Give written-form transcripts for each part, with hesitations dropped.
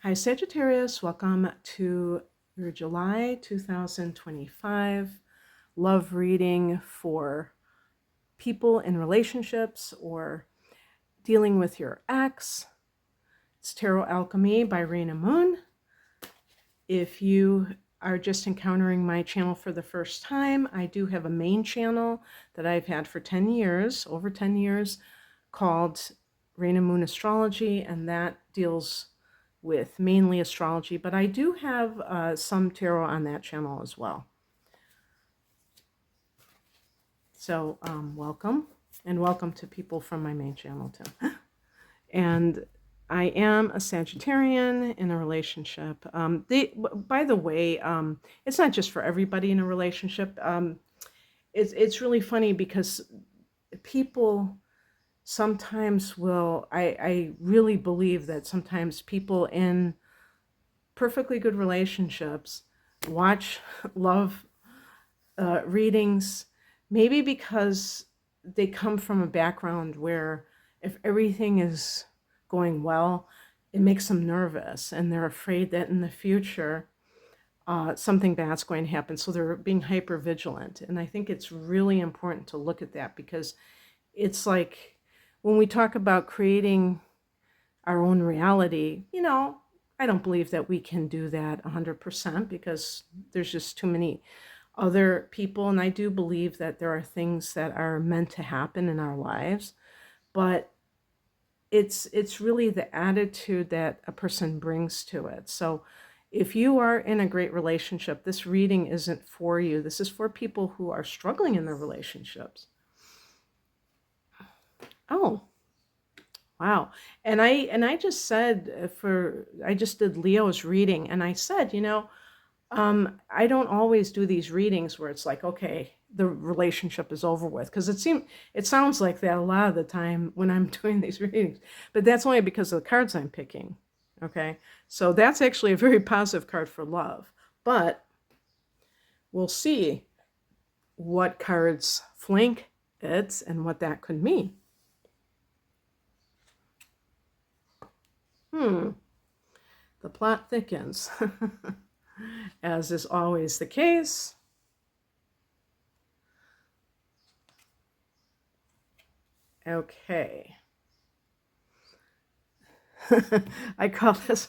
Hi, Sagittarius. Welcome to your July 2025 love reading for people in relationships or dealing with your ex. It's Tarot Alchemy by Raina Moon. If you are just encountering my channel for the first time, I do have a main channel that I've had for 10 years, over 10 years, called Raina Moon Astrology, and that deals with mainly astrology, but I do have some tarot on that channel as well. So welcome, and welcome to people from my main channel too. And I am a Sagittarian in a relationship. By the way, it's not just for everybody in a relationship. It's really funny because people sometimes will, I really believe that sometimes people in perfectly good relationships watch love readings, maybe because they come from a background where if everything is going well, it makes them nervous and they're afraid that in the future something bad's going to happen. So they're being hyper vigilant. And I think it's really important to look at that, because it's like when we talk about creating our own reality, I don't believe that we can do that 100% because there's just too many other people. And I do believe that there are things that are meant to happen in our lives, but it's really the attitude that a person brings to it. So if you are in a great relationship, this reading isn't for you. This is for people who are struggling in their relationships. Oh, wow. And I just said I just did Leo's reading, and I said, I don't always do these readings where it's like, okay, the relationship is over with, because it sounds like that a lot of the time when I'm doing these readings, but that's only because of the cards I'm picking. Okay, so that's actually a very positive card for love, but we'll see what cards flank it and what that could mean. The plot thickens, as is always the case. Okay. I call this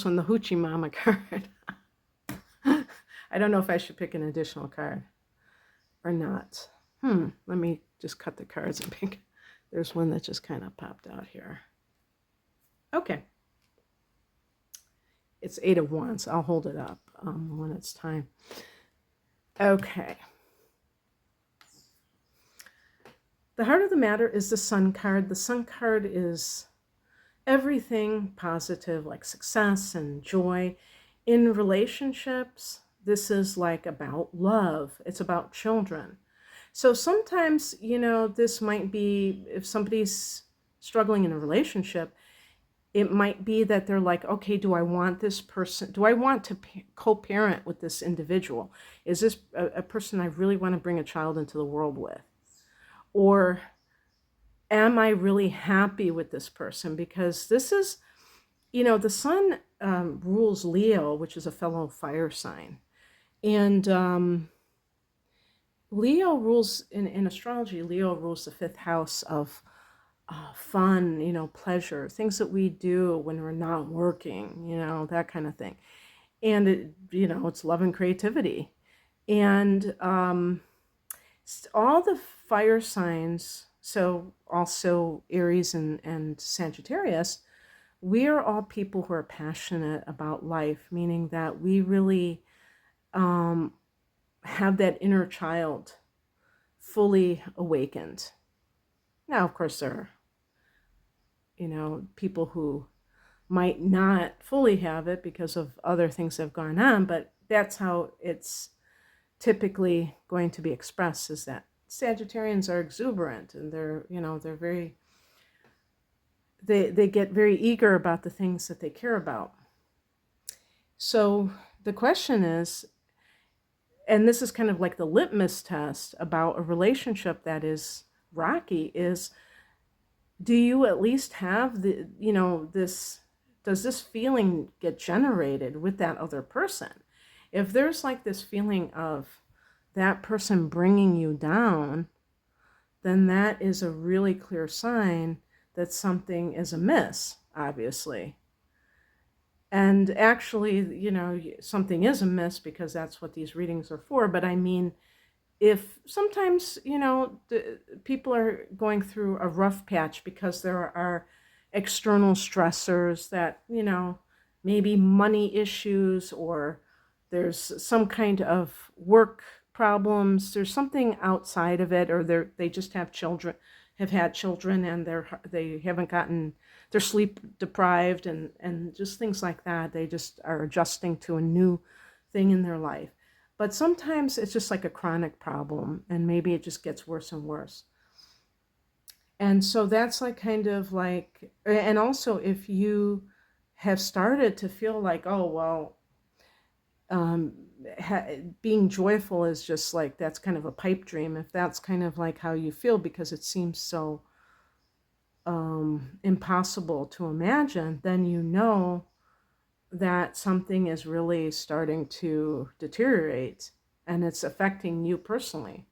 one the Hoochie Mama card. I don't know if I should pick an additional card or not. Let me just cut the cards and pick. There's one that just kind of popped out here. Okay. It's 8 of Wands. I'll hold it up when it's time. Okay. The heart of the matter is the Sun card. The Sun card is everything positive, like success and joy. In relationships, this is like about love. It's about children. So sometimes, this might be, if somebody's struggling in a relationship, it might be that they're like, okay, do I want this person? Do I want to co-parent with this individual? Is this a person I really want to bring a child into the world with? Or am I really happy with this person? Because this is, the Sun rules Leo, which is a fellow fire sign. And Leo rules, in astrology, Leo rules the 5th house of fun, pleasure, things that we do when we're not working, that kind of thing. And, it's love and creativity. And all the fire signs, so also Aries and Sagittarius, we are all people who are passionate about life, meaning that we really have that inner child fully awakened. Now, of course, there are, people who might not fully have it because of other things that have gone on, but that's how it's typically going to be expressed, is that Sagittarians are exuberant and they're very, they get very eager about the things that they care about. So the question is, and this is kind of like the litmus test about a relationship that is rocky, is, do you at least have the, this does this feeling get generated with that other person? If there's like this feeling of that person bringing you down, then that is a really clear sign that something is amiss, obviously. And actually, you know, something is amiss because that's what these readings are for. But I mean, if sometimes, you know, people are going through a rough patch because there are external stressors that, you know, maybe money issues, or there's some kind of work problems, there's something outside of it, or they just have children, have had children, and they haven't gotten, they're sleep deprived, and just things like that. They just are adjusting to a new thing in their life. But sometimes it's just like a chronic problem, and maybe it just gets worse and worse. And so that's like kind of like, and also if you have started to feel like, oh, well, being joyful is just like, that's kind of a pipe dream. If that's kind of like how you feel, because it seems so impossible to imagine, then you know that something is really starting to deteriorate and it's affecting you personally.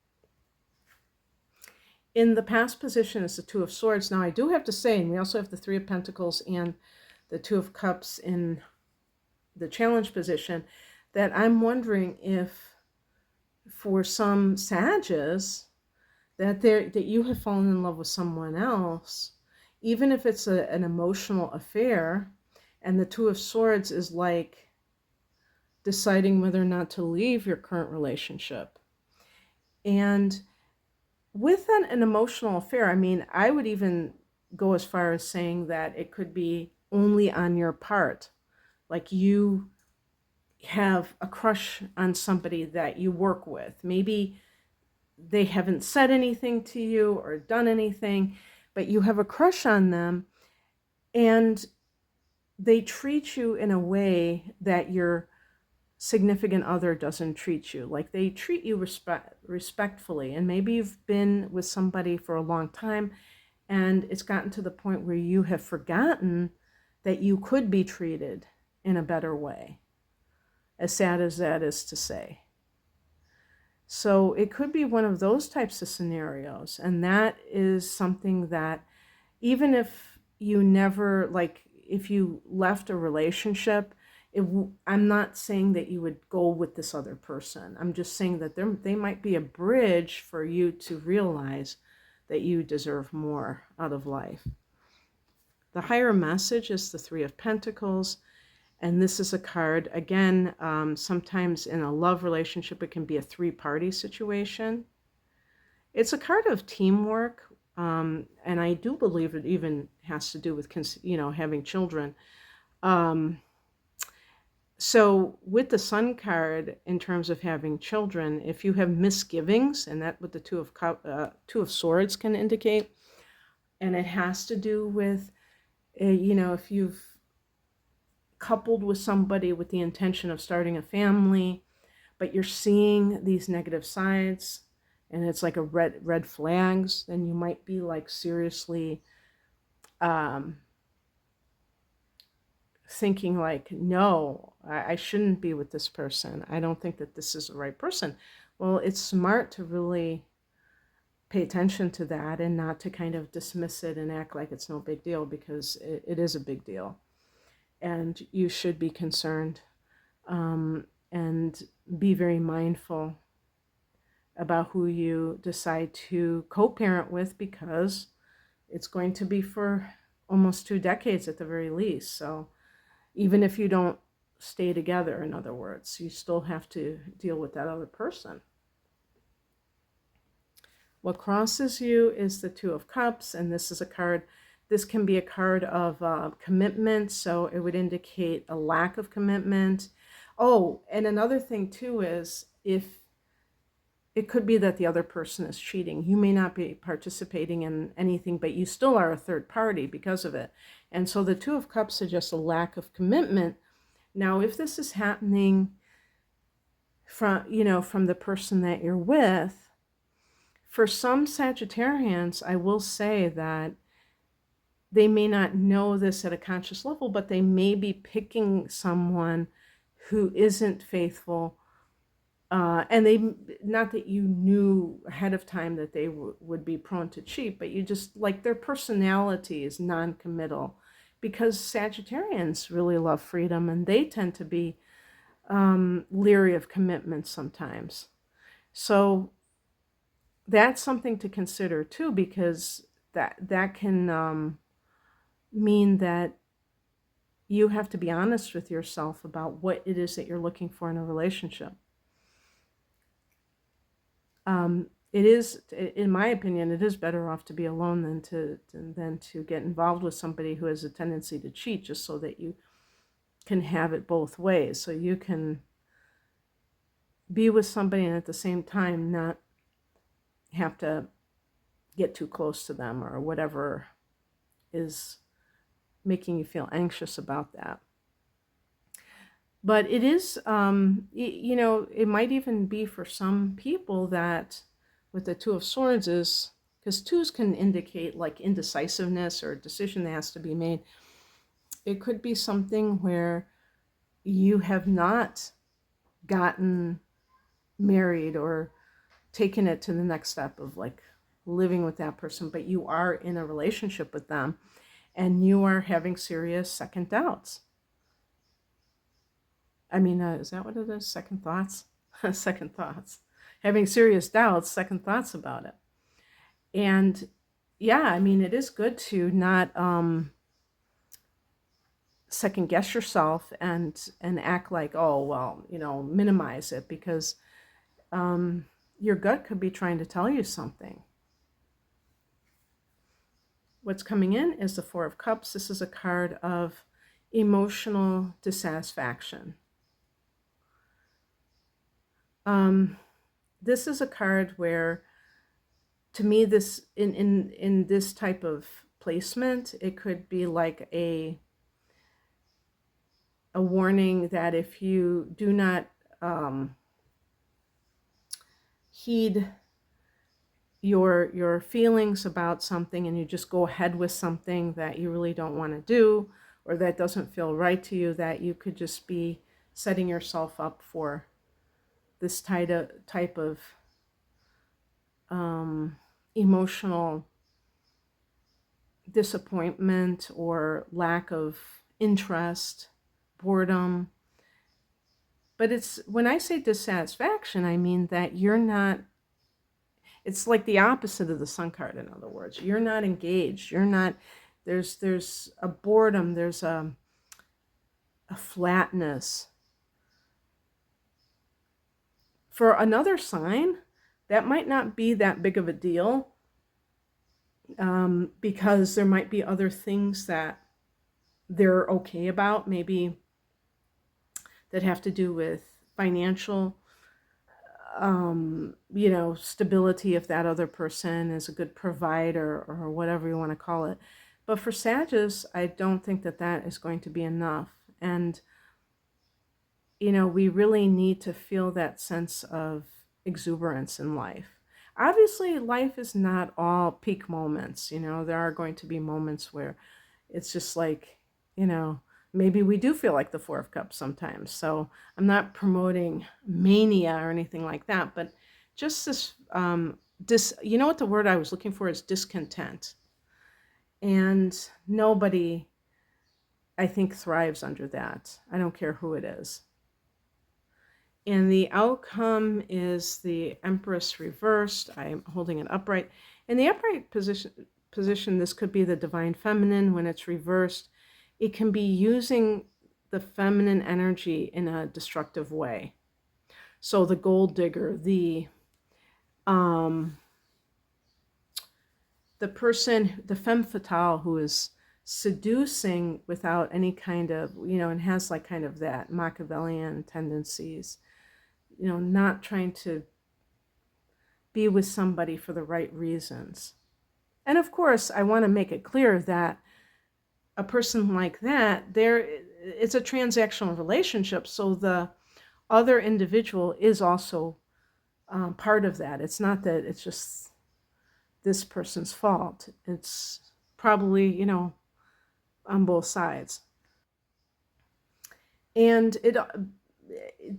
In the past position is the Two of Swords. Now I do have to say, and we also have the Three of Pentacles and the Two of Cups in the challenge position, that I'm wondering if for some Sages that you have fallen in love with someone else, even if it's an emotional affair. And the Two of Swords is like deciding whether or not to leave your current relationship. And with an emotional affair, I mean, I would even go as far as saying that it could be only on your part. Like you have a crush on somebody that you work with. Maybe they haven't said anything to you or done anything, but you have a crush on them, and they treat you in a way that your significant other doesn't treat you. Like they treat you respectfully, and maybe you've been with somebody for a long time, and it's gotten to the point where you have forgotten that you could be treated in a better way, as sad as that is to say. So it could be one of those types of scenarios. And that is something that, even if you never, like if you left a relationship, I'm not saying that you would go with this other person. I'm just saying that they might be a bridge for you to realize that you deserve more out of life. The higher message is the Three of Pentacles. And this is a card, again, sometimes in a love relationship, it can be a three-party situation. It's a card of teamwork, and I do believe it even has to do with, you know, having children. So with the Sun card, in terms of having children, if you have misgivings, and that what the Two of Swords can indicate, and it has to do with, you know, if you've coupled with somebody with the intention of starting a family, but you're seeing these negative sides, and it's like a red flags, then you might be like seriously thinking like, no, I shouldn't be with this person. I don't think that this is the right person. Well, it's smart to really pay attention to that and not to kind of dismiss it and act like it's no big deal, because it is a big deal. And you should be concerned and be very mindful about who you decide to co-parent with, because it's going to be for almost 2 decades at the very least. So even if you don't stay together, in other words, you still have to deal with that other person. What crosses you is the Two of Cups, and this is a card. This can be a card of commitment, so it would indicate a lack of commitment. Oh, and another thing too is, if it could be that the other person is cheating. You may not be participating in anything, but you still are a third party because of it. And so the Two of Cups suggests a lack of commitment. Now, if this is happening from, you know, from the person that you're with, for some Sagittarians, I will say that they may not know this at a conscious level, but they may be picking someone who isn't faithful. And they, not that you knew ahead of time that they would be prone to cheat, but you just, like, their personality is non-committal, because Sagittarians really love freedom, and they tend to be leery of commitment sometimes. So that's something to consider too, because that can mean that you have to be honest with yourself about what it is that you're looking for in a relationship. It is, in my opinion, it is better off to be alone than to get involved with somebody who has a tendency to cheat, just so that you can have it both ways. So you can be with somebody and at the same time not have to get too close to them, or whatever is making you feel anxious about that. But it is, you know, it might even be for some people that with the Two of Swords is, because twos can indicate like indecisiveness or a decision that has to be made. It could be something where you have not gotten married or taken it to the next step of like living with that person, but you are in a relationship with them and you are having serious second doubts. I mean, is that what it is? Second thoughts? Second thoughts. Having serious doubts, second thoughts about it. And yeah, I mean, it is good to not second guess yourself and act like, oh, well, you know, minimize it, because your gut could be trying to tell you something. What's coming in is the Four of Cups. This is a card of emotional dissatisfaction. This is a card where, to me, this in this type of placement, it could be like a warning that if you do not heed your feelings about something, and you just go ahead with something that you really don't want to do, or that doesn't feel right to you, that you could just be setting yourself up for this type of emotional disappointment or lack of interest, boredom. But it's, when I say dissatisfaction, I mean that you're not, it's like the opposite of the Sun card, in other words. You're not engaged. You're not, there's a boredom, there's a flatness. For another sign, that might not be that big of a deal, because there might be other things that they're okay about, maybe that have to do with financial, you know, stability, if that other person is a good provider or whatever you want to call it. But for Sagittarius, I don't think that that is going to be enough. And, you know, we really need to feel that sense of exuberance in life. Obviously, life is not all peak moments. You know, there are going to be moments where it's just like, you know, maybe we do feel like the Four of Cups sometimes. So I'm not promoting mania or anything like that, but just this, you know what the word I was looking for is? Discontent. And nobody, I think, thrives under that. I don't care who it is. And the outcome is the Empress reversed. I'm holding it upright. In the upright position, this could be the Divine Feminine. When it's reversed, it can be using the feminine energy in a destructive way. So the gold digger, the person, the femme fatale, who is seducing without any kind of, you know, and has like kind of that Machiavellian tendencies, you know, not trying to be with somebody for the right reasons. And of course, I want to make it clear that a person like that, it's a transactional relationship, so the other individual is also part of that. It's not that it's just this person's fault. It's probably, you know, on both sides. And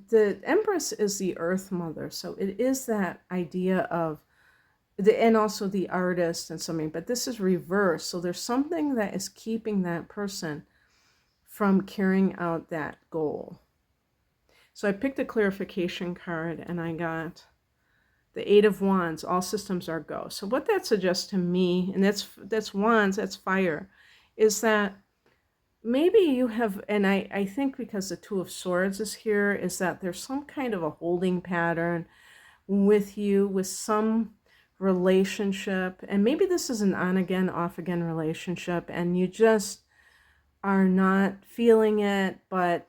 the Empress is the Earth Mother, so it is that idea of and also the artist and something, but this is reverse. So there's something that is keeping that person from carrying out that goal. So I picked a clarification card and I got the Eight of Wands. All systems are go. So what that suggests to me, and that's wands, that's fire, is that maybe you have, and I think because the Two of Swords is here, is that there's some kind of a holding pattern with you, with some relationship, and maybe this is an on again, off again relationship, and you just are not feeling it, but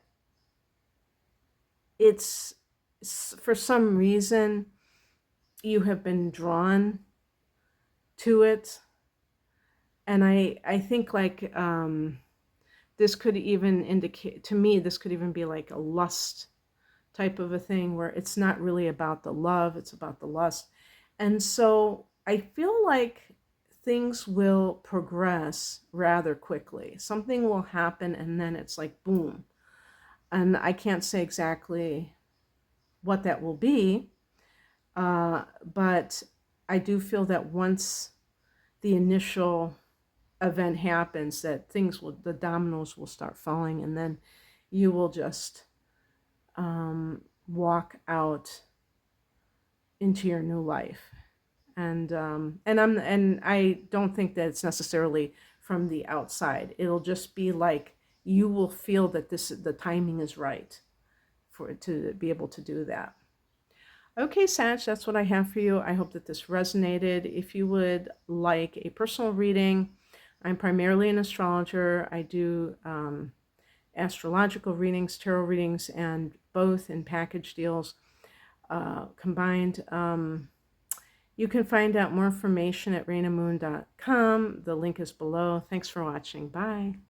it's for some reason you have been drawn to it. And I think like this could even indicate to me, this could even be like a lust type of a thing where it's not really about the love, it's about the lust. And so I feel like things will progress rather quickly. Something will happen and then it's like boom. And I can't say exactly what that will be, but I do feel that once the initial event happens, that things will, the dominoes will start falling, and then you will just walk out into your new life. And I don't think that it's necessarily from the outside. It'll just be like you will feel that the timing is right for it to be able to do that. Okay, Sag, that's what I have for you. I hope that this resonated. If you would like a personal reading, I'm primarily an astrologer. I do astrological readings, tarot readings, and both in package deals combined. You can find out more information at rainamoon.com. The link is below. Thanks for watching. Bye.